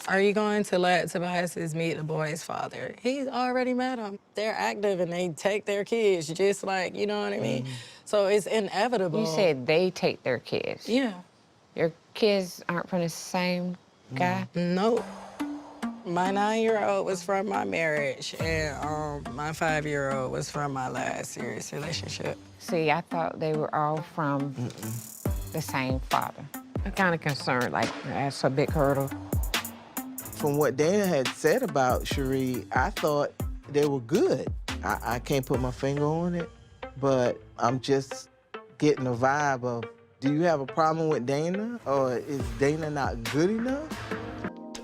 Are you going to let Tobias meet the boy's father? He's already met him. They're active and they take their kids, just like, you know what I mean? So it's inevitable. You said they take their kids. Yeah. Your kids aren't from the same guy? Nope. My 9-year-old was from my marriage, and my 5-year-old was from my last serious relationship. See, I thought they were all from the same father. I'm kind of concerned, like, that's a big hurdle. From what Dana had said about Cherie, I thought they were good. I can't put my finger on it, but I'm just getting a vibe of, do you have a problem with Dana, or is Dana not good enough?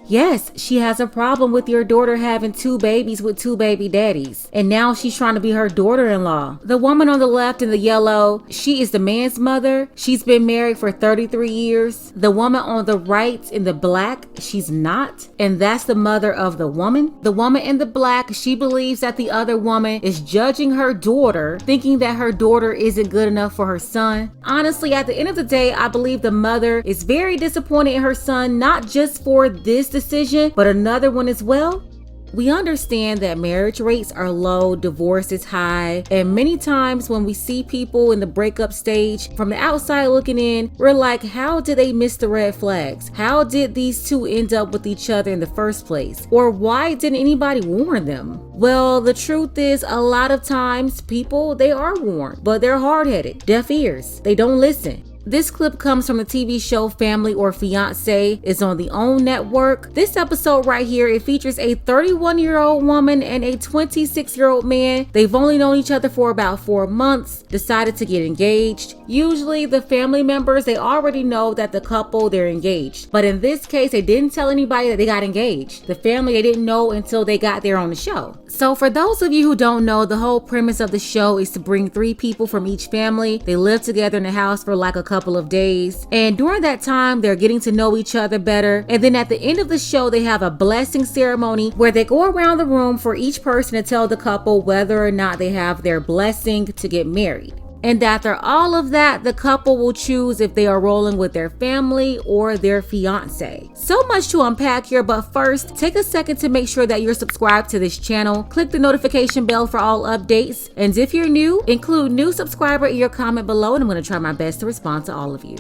Yes, she has a problem with your daughter having 2 babies with 2 baby daddies. And now she's trying to be her daughter-in-law. The woman on the left in the yellow, she is the man's mother. She's been married for 33 years. The woman on the right in the black, she's not. And that's the mother of the woman. The woman in the black, she believes that the other woman is judging her daughter, thinking that her daughter isn't good enough for her son. Honestly, at the end of the day, I believe the mother is very disappointed in her son, not just for this decision, but another one as well. We understand that marriage rates are low, divorce is high, and many times when we see people in the breakup stage, from the outside looking in, we're like, how did they miss the red flags? How did these two end up with each other in the first place? Or why didn't anybody warn them? Well, the truth is, a lot of times people, they are warned, but they're hard-headed, deaf ears. They don't listen. This clip comes from the TV show Family or Fiancé. It's on the OWN network. This episode right here, it features a 31-year-old woman and a 26-year-old man. They've only known each other for about 4 months, decided to get engaged. Usually the family members, they already know that the couple, they're engaged. But in this case, they didn't tell anybody that they got engaged. The family, they didn't know until they got there on the show. So for those of you who don't know, the whole premise of the show is to bring 3 people from each family. They live together in the house for like a couple of days, and during that time they're getting to know each other better, and then at the end of the show they have a blessing ceremony where they go around the room for each person to tell the couple whether or not they have their blessing to get married. And after all of that, the couple will choose if they are rolling with their family or their fiance. So much to unpack here, but first, take a second to make sure that you're subscribed to this channel. Click the notification bell for all updates. And if you're new, include new subscriber in your comment below, and I'm going to try my best to respond to all of you.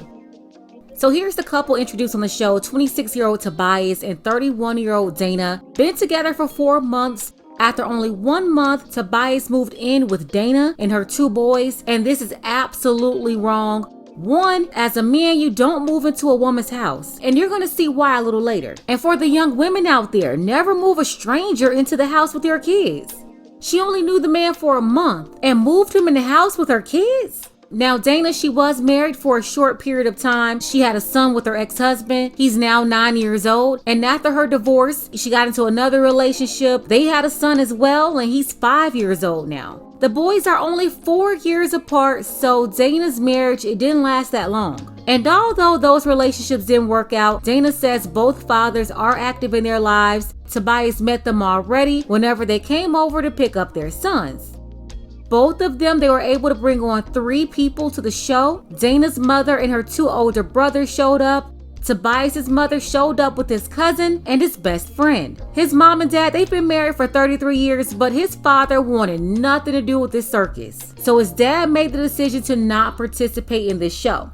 So here's the couple introduced on the show, 26-year-old Tobias and 31-year-old Dana. Been together for 4 months. After only 1 month, Tobias moved in with Dana and her 2 boys, and this is absolutely wrong. 1, as a man, you don't move into a woman's house, and you're gonna see why a little later. And for the young women out there, never move a stranger into the house with your kids. She only knew the man for a month and moved him in the house with her kids? Now, Dana, she was married for a short period of time. She had a son with her ex-husband. He's now 9 years old. And after her divorce, she got into another relationship. They had a son as well, and he's 5 years old now. The boys are only 4 years apart, so Dana's marriage, it didn't last that long. And although those relationships didn't work out, Dana says both fathers are active in their lives. Tobias met them already whenever they came over to pick up their sons. Both of them, they were able to bring on 3 people to the show. Dana's mother and her 2 older brothers showed up. Tobias's mother showed up with his cousin and his best friend. His mom and dad, they've been married for 33 years, but his father wanted nothing to do with this circus. So his dad made the decision to not participate in this show.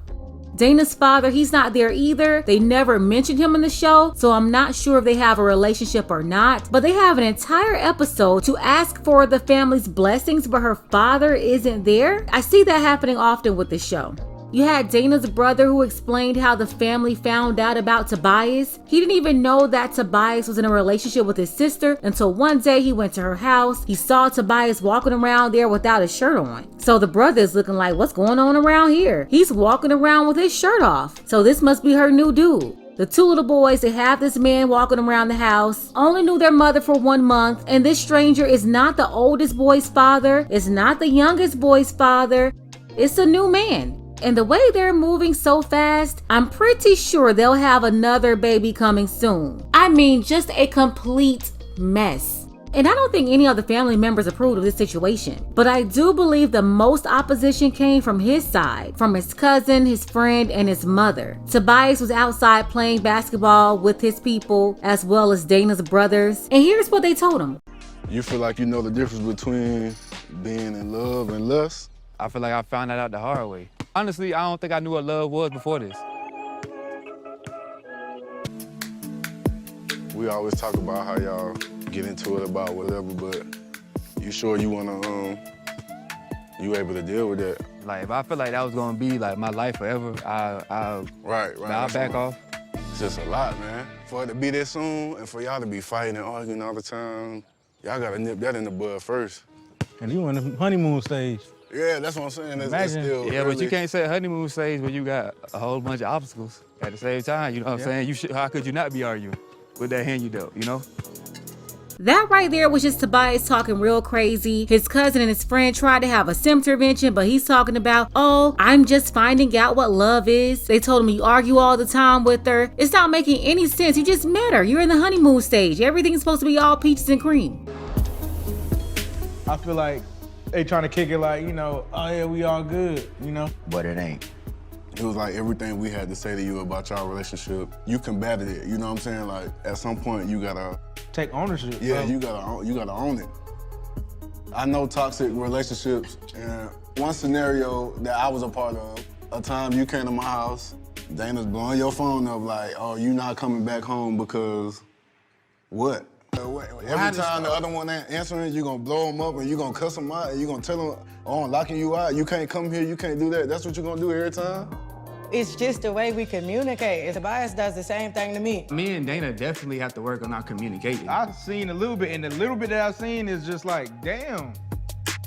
Dana's father, he's not there either. They never mentioned him in the show, so I'm not sure if they have a relationship or not. But they have an entire episode to ask for the family's blessings, but her father isn't there. I see that happening often with the show. You had Dana's brother who explained how the family found out about Tobias. He didn't even know that Tobias was in a relationship with his sister until one day he went to her house. He saw Tobias walking around there without his shirt on. So the brother is looking like, what's going on around here? He's walking around with his shirt off. So this must be her new dude. The 2 little boys, they have this man walking around the house, only knew their mother for 1 month, and this stranger is not the oldest boy's father, it's not the youngest boy's father, it's a new man. And the way they're moving so fast, I'm pretty sure they'll have another baby coming soon. I mean, just a complete mess. And I don't think any of the family members approved of this situation. But I do believe the most opposition came from his side, from his cousin, his friend, and his mother. Tobias was outside playing basketball with his people, as well as Dana's brothers. And here's what they told him. You feel like you know the difference between being in love and lust? I feel like I found that out the hard way. Honestly, I don't think I knew what love was before this. We always talk about how y'all get into it about whatever, but you sure you wanna, you able to deal with that? Like, if I feel like that was gonna be like my life forever, I'll back off. It's just a lot, man. For it to be this soon and for y'all to be fighting and arguing all the time, y'all gotta nip that in the bud first. And you in the honeymoon stage. Yeah, that's what I'm saying. It's still yeah, early. but you can't say honeymoon stage when you got a whole bunch of obstacles at the same time. You know what I'm saying? How could you not be arguing with that hand you dealt, you know? That right there was just Tobias talking real crazy. His cousin and his friend tried to have a SIMPTERVENTION, but he's talking about, oh, I'm just finding out what love is. They told him you argue all the time with her. It's not making any sense. You just met her. You're in the honeymoon stage. Everything's supposed to be all peaches and cream. I feel like they trying to kick it like, you know, oh yeah, we all good, you know? But it ain't. It was like everything we had to say to you about y'all relationship, you combated it, you know what I'm saying? Like, at some point, you gotta... Take ownership. Yeah, bro. you gotta own it. I know toxic relationships, and one scenario that I was a part of, a time you came to my house, Dana's blowing your phone up like, oh, you not coming back home because what? Every time the other one ain't answering, you gonna blow them up and you gonna cuss them out and you gonna tell them, oh, I'm locking you out, you can't come here, you can't do that. That's what you're gonna do every time? It's just the way we communicate. Tobias does the same thing to me. Me and Dana definitely have to work on our communication. I've seen a little bit, and the little bit that I've seen is just like, damn.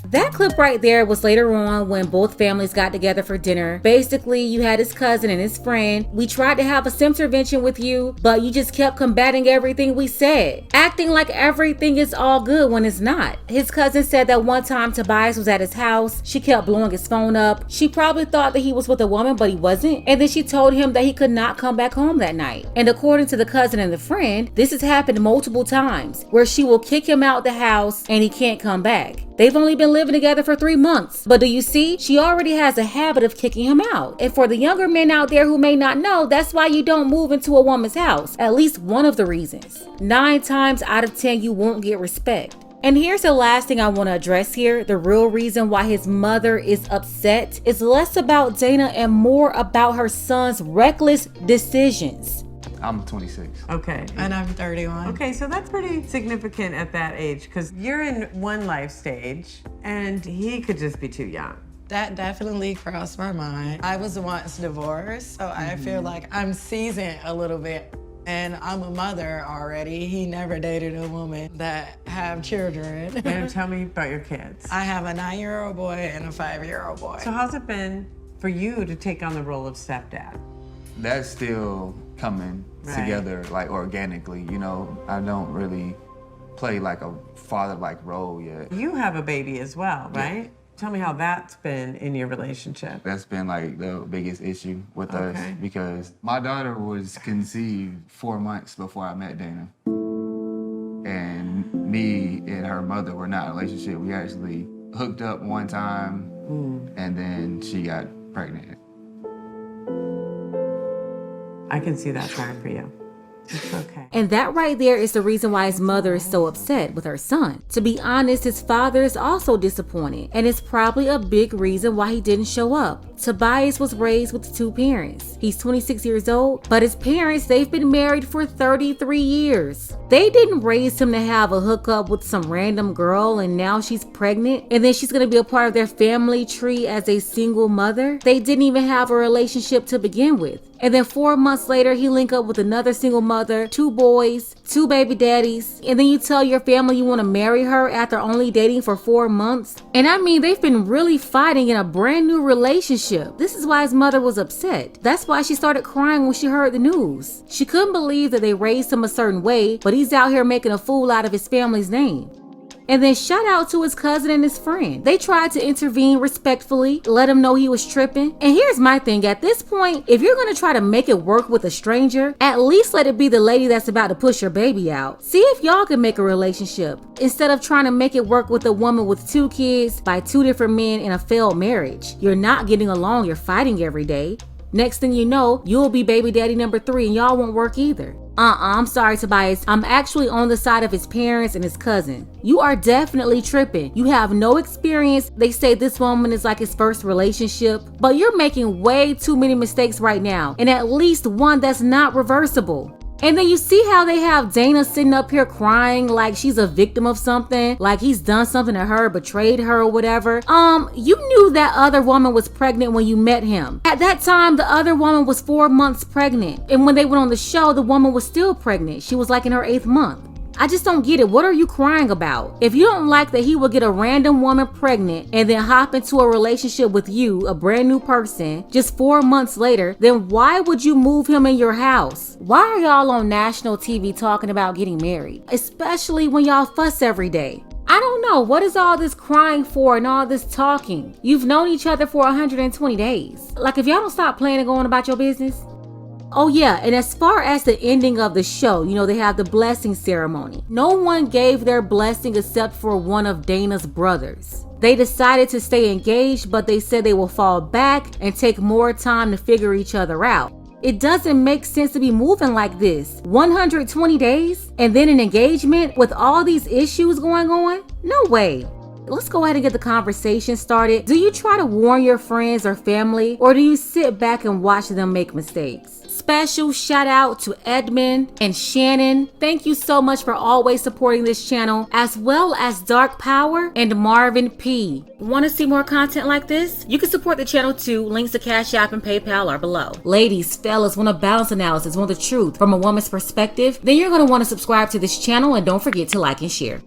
That clip right there was later on when both families got together for dinner. Basically, you had his cousin and his friend. We tried to have a SIMPTERVENTION with you, but you just kept combating everything we said, acting like everything is all good when it's not. His cousin said that one time Tobias was at his house. She kept blowing his phone up. She probably thought that he was with a woman, but he wasn't. And then she told him that he could not come back home that night. And according to the cousin and the friend, this has happened multiple times, where she will kick him out the house and he can't come back. They've only been living together for 3 months. But do you see? She already has a habit of kicking him out. And for the younger men out there who may not know, that's why you don't move into a woman's house. At least one of the reasons. 9 times out of 10, you won't get respect. And here's the last thing I want to address here. The real reason why his mother is upset is less about Dana and more about her son's reckless decisions. I'm 26. Okay. And I'm 31. Okay, so that's pretty significant at that age, because you're in one life stage and he could just be too young. That definitely crossed my mind. I was once divorced, so I feel like I'm seasoned a little bit. And I'm a mother already. He never dated a woman that have children. And tell me about your kids. I have a 9-year-old boy and a 5-year-old boy. So how's it been for you to take on the role of stepdad? That's still coming together, like organically, you know. I don't really play like a father-like role yet. You have a baby as well, right? Yeah. Tell me how that's been in your relationship. That's been like the biggest issue with us, because my daughter was conceived 4 months before I met Dana. And me and her mother were not in a relationship. We actually hooked up one time and then she got pregnant. I can see that hard for you. It's okay. And that right there is the reason why his mother is so upset with her son. To be honest, his father is also disappointed, and it's probably a big reason why he didn't show up. Tobias was raised with 2 parents. He's 26 years old, but his parents, they've been married for 33 years. They didn't raise him to have a hookup with some random girl and now she's pregnant and then she's gonna be a part of their family tree as a single mother. They didn't even have a relationship to begin with. And then 4 months later, he linked up with another single mother, 2 boys, 2 baby daddies. And then you tell your family you want to marry her after only dating for 4 months. And I mean, they've been really fighting in a brand new relationship. This is why his mother was upset. That's why she started crying when she heard the news. She couldn't believe that they raised him a certain way, but he's out here making a fool out of his family's name. And then shout out to his cousin and his friend. They tried to intervene respectfully, let him know he was tripping. And here's my thing, at this point, if you're gonna try to make it work with a stranger, at least let it be the lady that's about to push your baby out. See if y'all can make a relationship, instead of trying to make it work with a woman with 2 kids by 2 different men in a failed marriage. You're not getting along, you're fighting every day. Next thing you know, you'll be baby daddy number 3 and y'all won't work either. I'm sorry, Tobias. I'm actually on the side of his parents and his cousin. You are definitely tripping. You have no experience. They say this woman is like his first relationship, but you're making way too many mistakes right now, and at least one that's not reversible. And then you see how they have Dana sitting up here crying like she's a victim of something, like he's done something to her, betrayed her or whatever. You knew that other woman was pregnant when you met him. At that time, the other woman was 4 months pregnant. And when they went on the show, the woman was still pregnant. She was like in her 8th month. I just don't get it. What are you crying about? If you don't like that he would get a random woman pregnant and then hop into a relationship with you, a brand new person, just 4 months later, then why would you move him in your house? Why are y'all on national TV talking about getting married? Especially when y'all fuss every day. I don't know. What is all this crying for and all this talking? You've known each other for 120 days. Like, if y'all don't stop playing and going about your business. Oh yeah, and as far as the ending of the show, you know, they have the blessing ceremony. No one gave their blessing except for one of Dana's brothers. They decided to stay engaged, but they said they will fall back and take more time to figure each other out. It doesn't make sense to be moving like this. 120 days and then an engagement with all these issues going on? No way. Let's go ahead and get the conversation started. Do you try to warn your friends or family, or do you sit back and watch them make mistakes? Special shout out to Edmund and Shannon. Thank you so much for always supporting this channel, as well as Dark Power and Marvin P. Want to see more content like this? You can support the channel too. Links to Cash App and PayPal are below. Ladies, fellas, want a balance analysis, want the truth from a woman's perspective? Then you're going to want to subscribe to this channel, and don't forget to like and share.